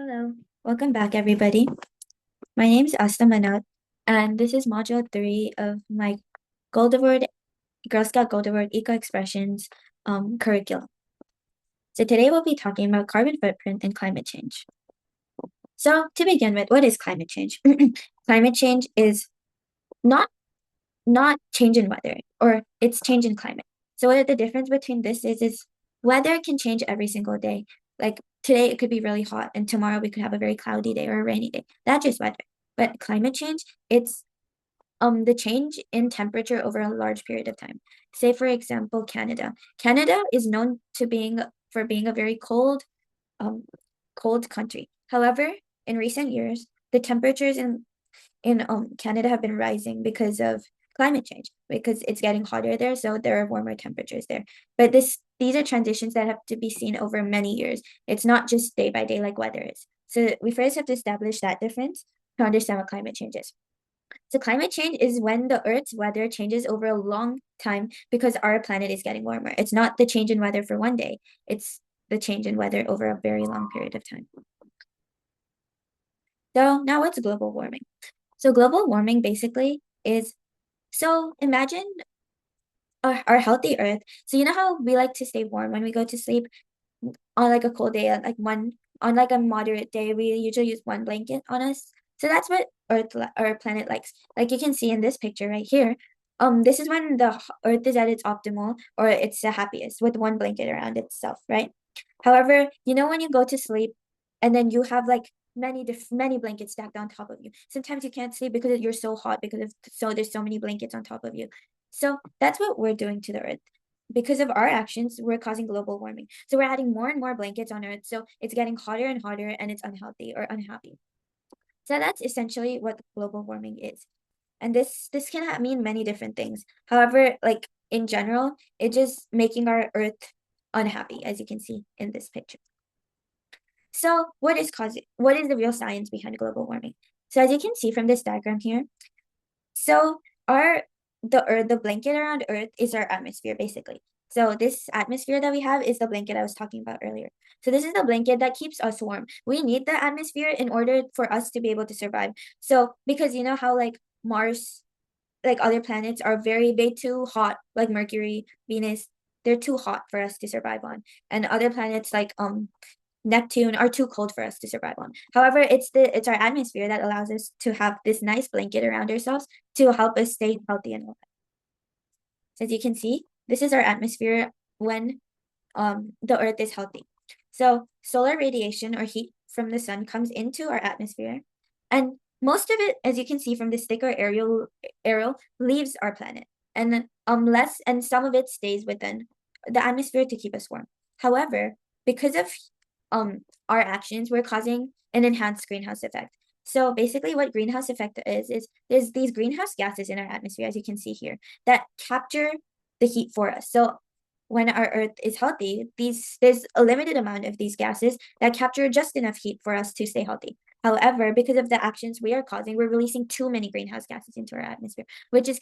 Hello, welcome back, everybody. My name is Asta Manot, and this is Module 3 of my Gold Award, Girl Scout Gold Award Eco Expressions curriculum. So today we'll be talking about carbon footprint and climate change. So to begin with, what is climate change? Climate change is not not change in weather, or it's change in climate. So what the difference between this is weather can change every single day. Like today it could be really hot and tomorrow we could have a very cloudy day or a rainy day. That's just weather. But climate change, it's the change in temperature over a large period of time. Say for example, Canada. Canada is known to being a very um cold country. However, in recent years, the temperatures in Canada have been rising because of climate change, because it's getting hotter there, so there are warmer temperatures there. But these are transitions that have to be seen over many years. It's not just day by day like weather is. So we first have to establish that difference to understand what climate change is. So climate change is when the Earth's weather changes over a long time because our planet is getting warmer. It's not the change in weather for one day. It's the change in weather over a very long period of time. So now what's global warming? So global warming basically is, so imagine our healthy Earth. So you know how we like to stay warm when we go to sleep on like a cold day, on like a moderate day, we usually use one blanket on us. So that's what our planet likes. Like you can see in this picture right here. This is when the Earth is at its optimal or it's the happiest with one blanket around itself, right? However, you know when you go to sleep and then you have like many blankets stacked on top of you. Sometimes you can't sleep because you're so hot because there's so many blankets on top of you. So that's what we're doing to the Earth. Because of our actions, we're causing global warming. So we're adding more and more blankets on Earth. So it's getting hotter and hotter and it's unhealthy or unhappy. So that's essentially what global warming is. And this can mean many different things. However, like in general, it's just making our Earth unhappy, as you can see in this picture. So what is the real science behind global warming? So as you can see from this diagram here, so our the blanket around Earth is our atmosphere, basically. So this atmosphere that we have is the blanket I was talking about earlier. So this is the blanket that keeps us warm. We need the atmosphere in order for us to be able to survive. So because you know how like Mars, like other planets are way too hot, like Mercury, Venus, they're too hot for us to survive on. And other planets like Neptune are too cold for us to survive on. However, it's our atmosphere that allows us to have this nice blanket around ourselves to help us stay healthy and alive. So as you can see, this is our atmosphere when the Earth is healthy. So solar radiation or heat from the sun comes into our atmosphere, and most of it, as you can see from this thicker aerial leaves our planet, and less and some of it stays within the atmosphere to keep us warm. However, because of our actions, we're causing an enhanced greenhouse effect. So basically what greenhouse effect is there's these greenhouse gases in our atmosphere, as you can see here, that capture the heat for us. So when our Earth is healthy, there's a limited amount of these gases that capture just enough heat for us to stay healthy. However, because of the actions we are causing, we're releasing too many greenhouse gases into our atmosphere, which is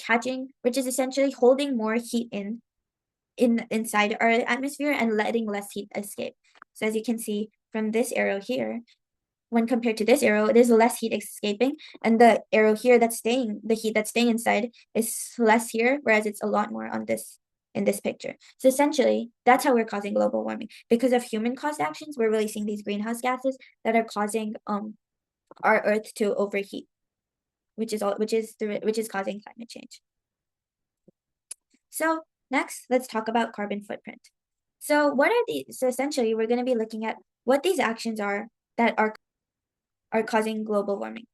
essentially holding more heat inside our atmosphere and letting less heat escape. So as you can see from this arrow here, when compared to this arrow, there's less heat escaping, and the arrow here the heat that's staying inside is less here, whereas it's a lot more on this in this picture. So essentially, that's how we're causing global warming. Because of human caused actions, we're releasing these greenhouse gases that are causing our Earth to overheat, which is causing climate change. So next, let's talk about carbon footprint. So what are these? So essentially, we're going to be looking at what these actions are that are causing global warming.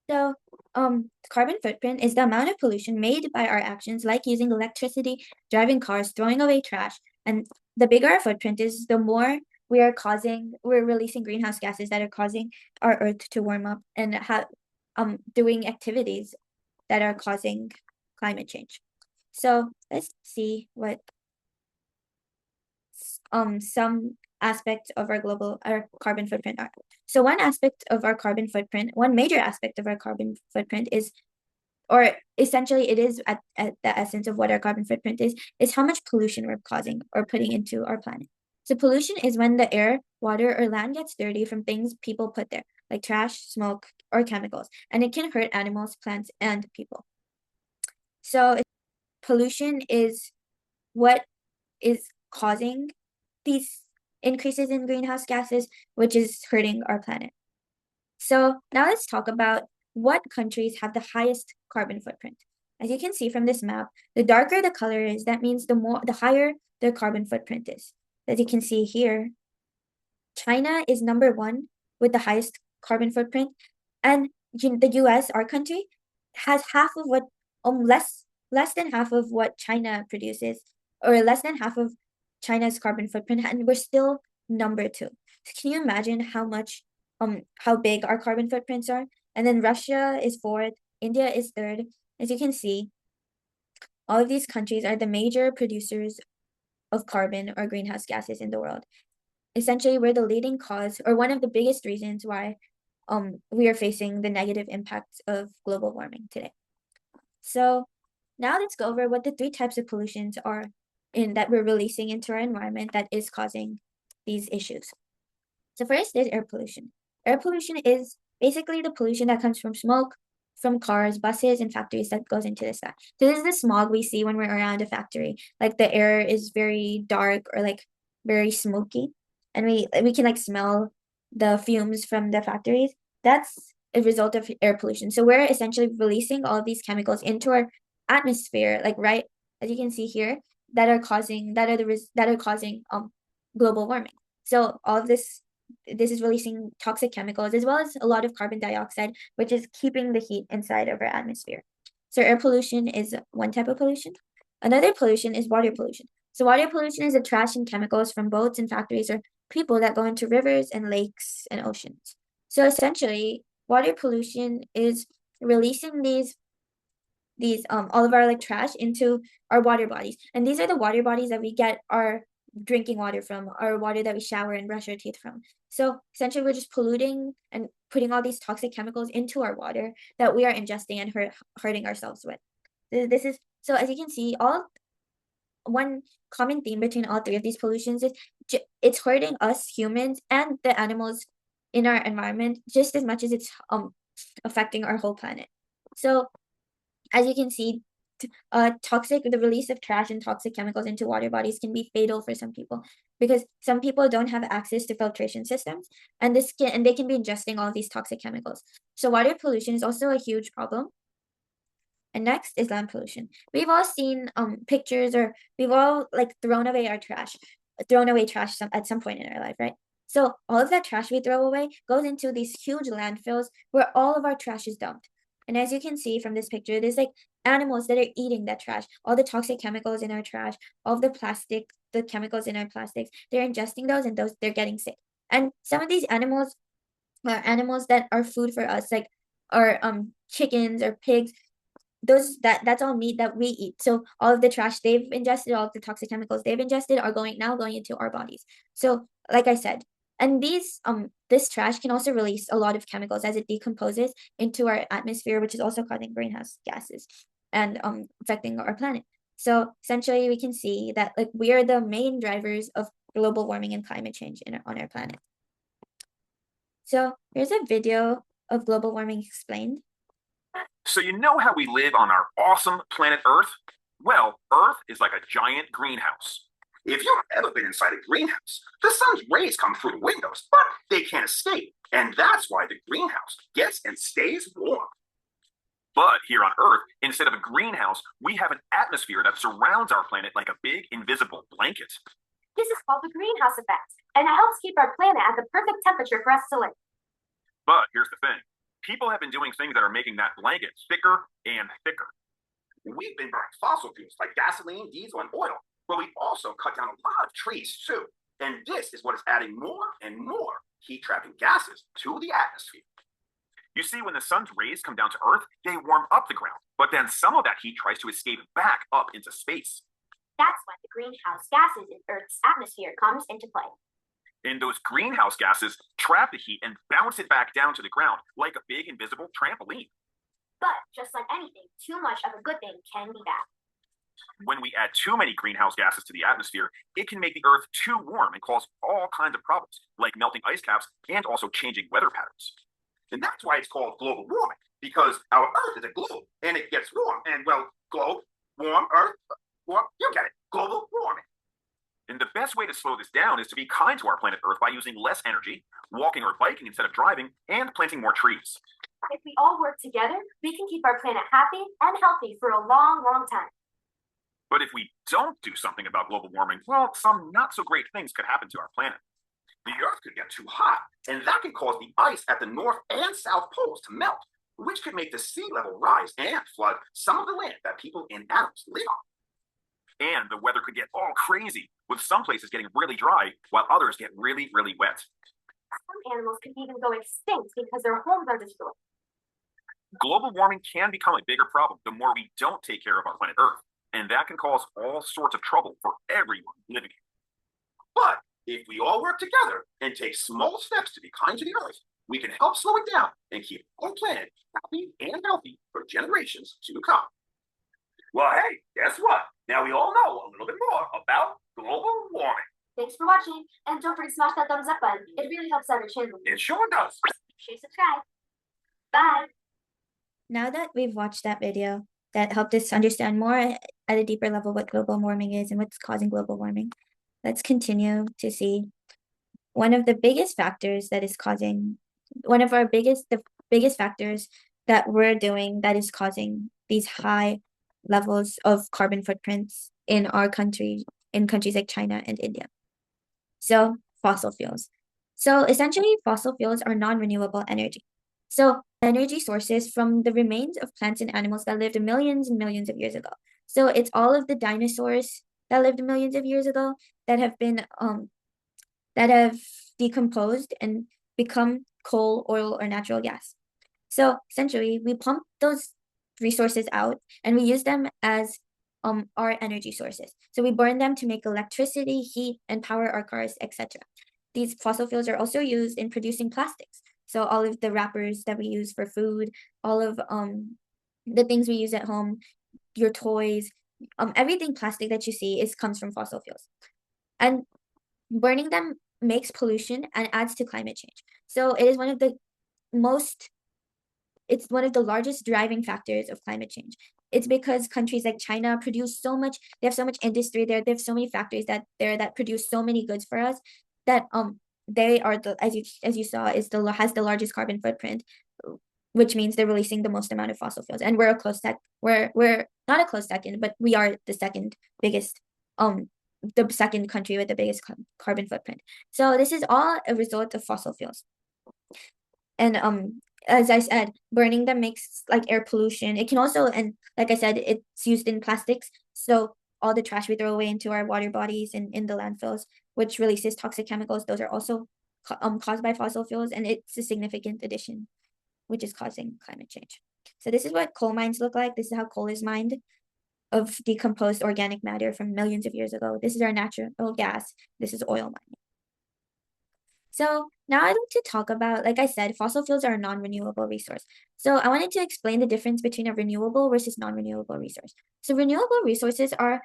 So, carbon footprint is the amount of pollution made by our actions, like using electricity, driving cars, throwing away trash. And the bigger our footprint is, the more we're releasing greenhouse gases that are causing our Earth to warm up and doing activities that are causing climate change. So let's see what some aspects of our carbon footprint are. So one major aspect of our carbon footprint is, or essentially it is at the essence of what our carbon footprint is how much pollution we're causing or putting into our planet. So pollution is when the air, water, or land gets dirty from things people put there, like trash, smoke, or chemicals, and it can hurt animals, plants, and people. So pollution is what is causing these increases in greenhouse gases, which is hurting our planet. So now let's talk about what countries have the highest carbon footprint. As you can see from this map, the darker the color is, that means the higher their carbon footprint is. As you can see here, China is number one with the highest carbon footprint, and the US, our country, has half of what less than half of what China produces, or less than half of China's carbon footprint, and we're still number two. So can you imagine how big our carbon footprints are? And then Russia is fourth, India is third. As you can see, all of these countries are the major producers of carbon or greenhouse gases in the world. Essentially, we're the leading cause or one of the biggest reasons why we are facing the negative impacts of global warming today. So now let's go over what the three types of pollutions are in that we're releasing into our environment that is causing these issues. So first is air pollution. Air pollution is basically the pollution that comes from smoke, from cars, buses, and factories that goes into the sky. So this is the smog we see when we're around a factory. Like the air is very dark or like very smoky, and we can like smell the fumes from the factories. That's a result of air pollution. So we're essentially releasing all of these chemicals into our atmosphere, like right as you can see here, that are causing global warming. So all of this is releasing toxic chemicals as well as a lot of carbon dioxide, which is keeping the heat inside of our atmosphere. So air pollution is one type of pollution. Another pollution is water pollution. So water pollution is the trash and chemicals from boats and factories or people that go into rivers and lakes and oceans. So essentially, water pollution is releasing these all of our like trash into our water bodies. And these are the water bodies that we get our drinking water from, our water that we shower and brush our teeth from. So essentially we're just polluting and putting all these toxic chemicals into our water that we are ingesting and hurting ourselves with. This is so as you can see, all one common theme between all three of these pollutions is it's hurting us humans and the animals in our environment just as much as it's affecting our whole planet. So as you can see, the release of trash and toxic chemicals into water bodies can be fatal for some people because some people don't have access to filtration systems, and they can be ingesting all these toxic chemicals. So water pollution is also a huge problem. And next is land pollution. We've all seen pictures, or we've all like thrown away trash at some point in our life, right? So all of that trash we throw away goes into these huge landfills where all of our trash is dumped. And as you can see from this picture, there's like animals that are eating that trash, all the toxic chemicals in our trash, all of the chemicals in our plastics, they're ingesting those, and they're getting sick. And some of these animals are animals that are food for us, like our chickens or pigs. That's all meat that we eat. So all of the trash they've ingested, all of the toxic chemicals they've ingested are going into our bodies. So like I said, and this trash can also release a lot of chemicals as it decomposes into our atmosphere, which is also causing greenhouse gases and affecting our planet. So essentially we can see that like we are the main drivers of global warming and climate change on our planet. So here's a video of global warming explained. So you know how we live on our awesome planet Earth? Well, Earth is like a giant greenhouse. If you've ever been inside a greenhouse, the sun's rays come through the windows, but they can't escape. And that's why the greenhouse gets and stays warm. But here on Earth, instead of a greenhouse, we have an atmosphere that surrounds our planet like a big invisible blanket. This is called the greenhouse effect, and it helps keep our planet at the perfect temperature for us to live. But here's the thing. People have been doing things that are making that blanket thicker and thicker. We've been burning fossil fuels like gasoline, diesel, and oil, but we've also cut down a lot of trees too. And this is what is adding more and more heat-trapping gases to the atmosphere. You see, when the sun's rays come down to Earth, they warm up the ground, but then some of that heat tries to escape back up into space. That's when the greenhouse gases in Earth's atmosphere comes into play. And those greenhouse gases trap the heat and bounce it back down to the ground like a big invisible trampoline. But just like anything, too much of a good thing can be bad. When we add too many greenhouse gases to the atmosphere, it can make the Earth too warm and cause all kinds of problems, like melting ice caps and also changing weather patterns. And that's why it's called global warming, because our Earth is a globe and it gets warm. And well, globe, warm, Earth, warm, you get it, global warming. And the best way to slow this down is to be kind to our planet Earth by using less energy, walking or biking instead of driving, and planting more trees. If we all work together, we can keep our planet happy and healthy for a long, long time. But if we don't do something about global warming, well, some not so great things could happen to our planet. The Earth could get too hot, and that can cause the ice at the North and South poles to melt, which could make the sea level rise and flood some of the land that people and animals live on. And the weather could get all crazy, with some places getting really dry while others get really, really wet. Some animals could even go extinct because their homes are destroyed. Global warming can become a bigger problem the more we don't take care of our planet Earth, and that can cause all sorts of trouble for everyone living here. But if we all work together and take small steps to be kind to the Earth, we can help slow it down and keep our planet happy and healthy for generations to come. Well, hey, guess what? Now we all know a little bit more about global warming. Thanks for watching, and don't forget to smash that thumbs up button. It really helps out our channel. It sure does. Share, subscribe. Bye. Now that we've watched that video that helped us understand more at a deeper level what global warming is and what's causing global warming, let's continue to see one of the biggest factors that is causing the biggest factors that we're doing that is causing these high levels of carbon footprints in our country, in countries like China and India. So fossil fuels. So essentially, fossil fuels are non-renewable energy. So energy sources from the remains of plants and animals that lived millions and millions of years ago. So it's all of the dinosaurs that lived millions of years ago that have been that have decomposed and become coal, oil, or natural gas. So essentially, we pump those resources out and we use them as our energy sources. So we burn them to make electricity, heat, and power our cars, etc. These fossil fuels are also used in producing plastics. So all of the wrappers that we use for food, all of the things we use at home, your toys, everything plastic that you see comes from fossil fuels. And burning them makes pollution and adds to climate change. So it is one of the largest driving factors of climate change. It's because countries like China produce so much, they have so much industry there, they have so many factories that produce so many goods for us that they are as you saw has the largest carbon footprint, which means they're releasing the most amount of fossil fuels. And we're a close second, we're not a close second, but we are the second biggest the second country with the biggest carbon footprint. So this is all a result of fossil fuels. And as I said, burning them makes like air pollution. It can also, and like I said, it's used in plastics. So all the trash we throw away into our water bodies and in the landfills, which releases toxic chemicals, those are also caused by fossil fuels, and it's a significant addition, which is causing climate change. So this is what coal mines look like. This is how coal is mined of decomposed organic matter from millions of years ago. This is our natural gas. This is oil mining. So now I'd like to talk about, like I said, fossil fuels are a non-renewable resource. So I wanted to explain the difference between a renewable versus non-renewable resource. So renewable resources are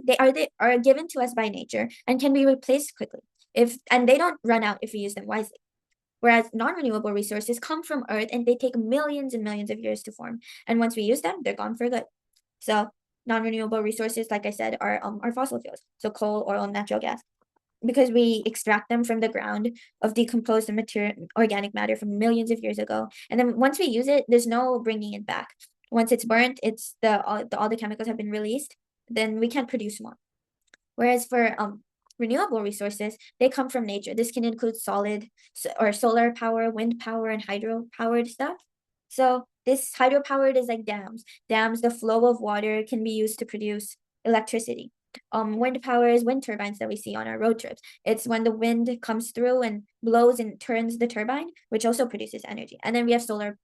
they are given to us by nature and can be replaced quickly and they don't run out if we use them wisely. Whereas non-renewable resources come from Earth and they take millions and millions of years to form. And once we use them, they're gone for good. So non-renewable resources, like I said, are fossil fuels. So coal, oil, and natural gas, because we extract them from the ground of decomposed organic matter from millions of years ago. And then once we use it, there's no bringing it back. Once it's burnt, all the chemicals have been released, then we can't produce more. Whereas for renewable resources, they come from nature. This can include solid or solar power, wind power, and hydro-powered stuff. So this hydro-powered is like dams. Dams, the flow of water can be used to produce electricity. Wind power is wind turbines that we see on our road trips. It's when the wind comes through and blows and turns the turbine, which also produces energy. And then we have solar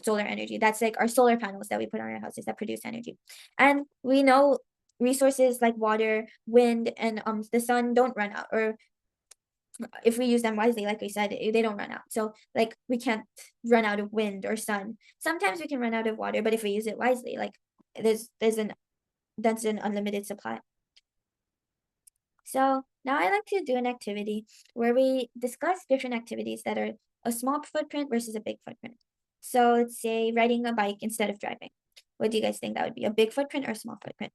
energy. That's like our solar panels that we put on our houses that produce energy. And we know resources like water, wind, and the sun don't run out, or if we use them wisely, like we said, they don't run out. So like we can't run out of wind or sun. Sometimes we can run out of water, but if we use it wisely, like there's an that's an unlimited supply. So now I like to do an activity where we discuss different activities that are a small footprint versus a big footprint. So let's say riding a bike instead of driving. What do you guys think that would be, a big footprint or a small footprint?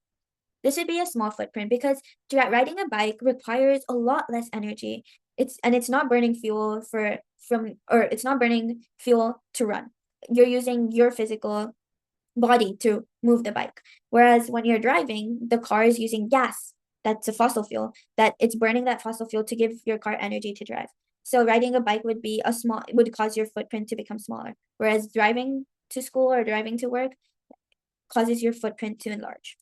This would be a small footprint because riding a bike requires a lot less energy. It's not burning fuel it's not burning fuel to run. You're using your physical body to move the bike. Whereas when you're driving, the car is using gas. That's a fossil fuel, that it's burning that fossil fuel to give your car energy to drive. So riding a bike would cause your footprint to become smaller. Whereas driving to school or driving to work causes your footprint to enlarge.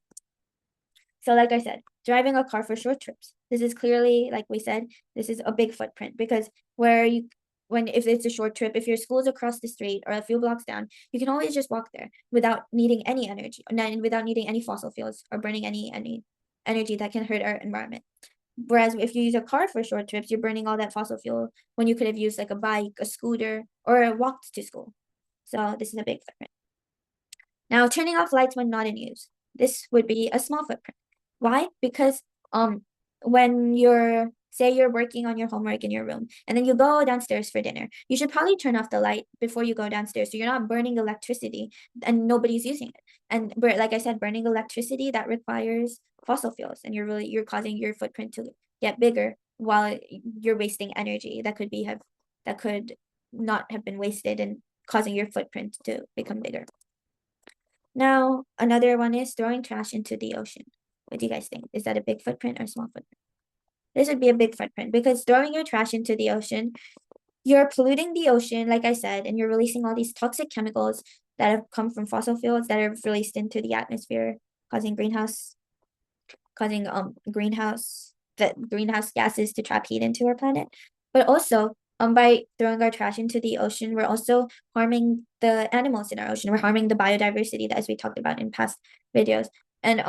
So like I said, driving a car for short trips. This is clearly, like we said, this is a big footprint because if it's a short trip, if your school is across the street or a few blocks down, you can always just walk there without needing any energy, without needing any fossil fuels or burning any energy that can hurt our environment. Whereas if you use a car for short trips, you're burning all that fossil fuel when you could have used like a bike, a scooter, or walked to school. So this is a big footprint. Now, turning off lights when not in use. This would be a small footprint. Why? Because when say you're working on your homework in your room and then you go downstairs for dinner, you should probably turn off the light before you go downstairs so you're not burning electricity and nobody's using it. And like I said, burning electricity, that requires fossil fuels, and you're causing your footprint to get bigger while you're wasting energy that could not have been wasted and causing your footprint to become bigger. Now, another one is throwing trash into the ocean. What do you guys think? Is that a big footprint or a small footprint? This would be a big footprint because throwing your trash into the ocean, you're polluting the ocean, like I said, and you're releasing all these toxic chemicals that have come from fossil fuels that are released into the atmosphere, causing greenhouse gases to trap heat into our planet. But also, by throwing our trash into the ocean, we're also harming the animals in our ocean. We're harming the biodiversity, as we talked about in past videos. And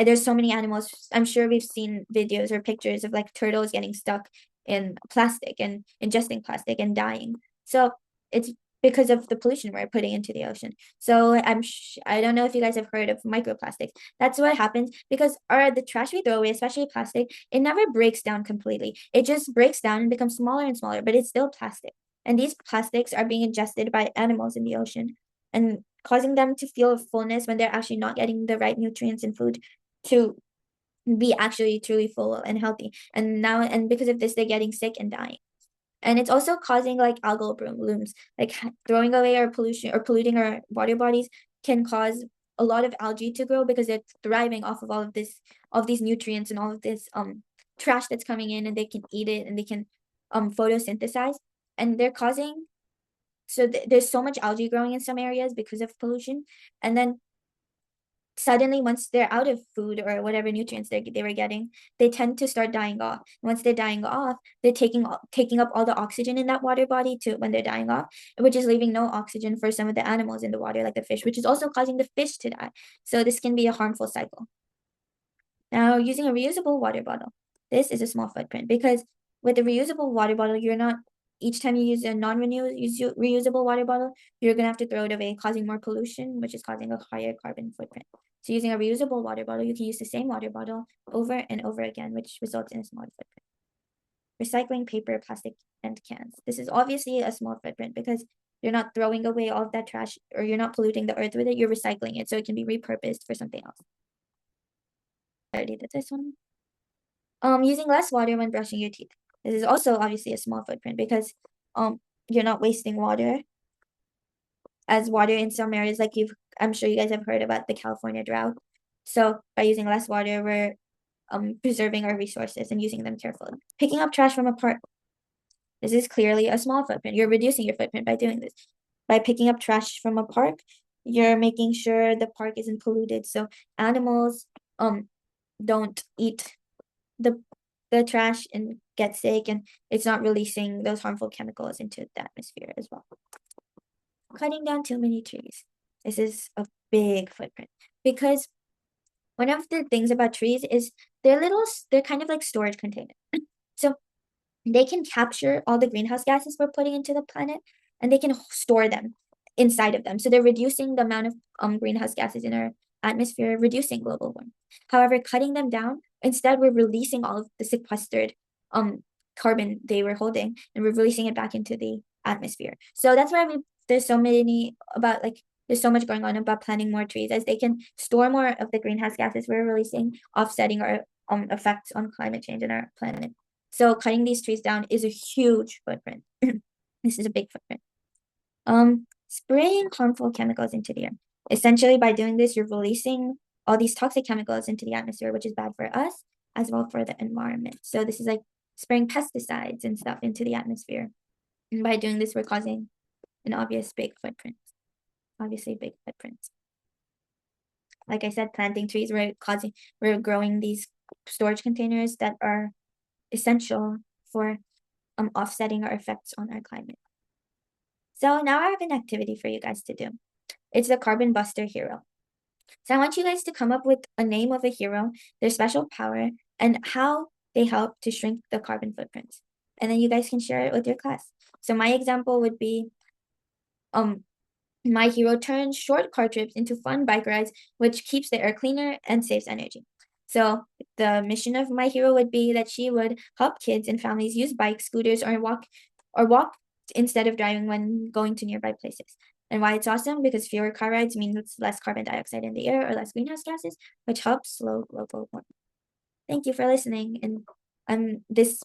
there's so many animals. I'm sure we've seen videos or pictures of like turtles getting stuck in plastic and ingesting plastic and dying. So it's because of the pollution we're putting into the ocean. So I don't know if you guys have heard of microplastics. That's what happens because the trash we throw away, especially plastic, it never breaks down completely. It just breaks down and becomes smaller and smaller, but it's still plastic. And these plastics are being ingested by animals in the ocean and causing them to feel fullness when they're actually not getting the right nutrients and food to be actually truly full and healthy. And because of this, they're getting sick and dying. And it's also causing like algal blooms, like throwing away our pollution or polluting our water bodies can cause a lot of algae to grow because they're thriving off of all of these nutrients and all of this trash that's coming in, and they can eat it and they can photosynthesize, and they're causing there's so much algae growing in some areas because of pollution, and then suddenly once they're out of food or whatever nutrients they were getting, they tend to start dying off. Once they're dying off, they're taking up all the oxygen in that water body too when they're dying off, which is leaving no oxygen for some of the animals in the water like the fish, which is also causing the fish to die. So this can be a harmful cycle. Now, using a reusable water bottle. This is a small footprint because with a reusable water bottle, you're not each time you use a reusable water bottle, you're gonna have to throw it away, causing more pollution, which is causing a higher carbon footprint. So using a reusable water bottle, you can use the same water bottle over and over again, which results in a smaller footprint. Recycling paper, plastic, and cans. This is obviously a small footprint because you're not throwing away all of that trash or you're not polluting the earth with it, you're recycling it so it can be repurposed for something else. I already did this one. Using less water when brushing your teeth. This is also obviously a small footprint because you're not wasting water. As water in some areas, like I'm sure you guys have heard about the California drought. So by using less water, we're preserving our resources and using them carefully. Picking up trash from a park. This is clearly a small footprint. You're reducing your footprint by doing this. By picking up trash from a park, you're making sure the park isn't polluted. So animals don't eat the trash and get sick, and it's not releasing those harmful chemicals into the atmosphere as well. Cutting down too many trees. This is a big footprint because one of the things about trees is they're kind of like storage containers. So they can capture all the greenhouse gases we're putting into the planet and they can store them inside of them. So they're reducing the amount of greenhouse gases in our atmosphere, reducing global warming. However, cutting them down, instead we're releasing all of the sequestered carbon they were holding, and we're releasing it back into the atmosphere. So that's why there's so many about like there's so much going on about planting more trees, as they can store more of the greenhouse gases we're releasing, offsetting our effects on climate change in our planet. So cutting these trees down is a huge footprint. This is a big footprint. Spraying harmful chemicals into the air. Essentially, by doing this, you're releasing all these toxic chemicals into the atmosphere, which is bad for us as well for the environment. So this is like spraying pesticides and stuff into the atmosphere. And by doing this, we're causing an obvious big footprint. Obviously, big footprints. Like I said, planting trees, we're growing these storage containers that are essential for offsetting our effects on our climate. So now I have an activity for you guys to do. It's the Carbon Buster Hero. So I want you guys to come up with a name of a hero, their special power, and how they help to shrink the carbon footprints. And then you guys can share it with your class. So my example would be, my hero turns short car trips into fun bike rides, which keeps the air cleaner and saves energy. So the mission of my hero would be that she would help kids and families use bikes, scooters, or walk instead of driving when going to nearby places. And why it's awesome? Because fewer car rides means less carbon dioxide in the air or less greenhouse gases, which helps slow global warming. Thank you for listening. And this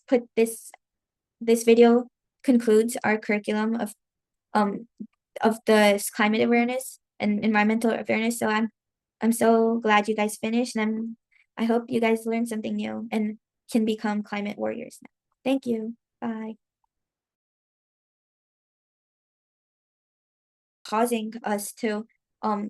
video concludes our curriculum of the climate awareness and environmental awareness. So I'm so glad you guys finished, and I hope you guys learned something new and can become climate warriors now. Thank you. Bye. Causing us to cause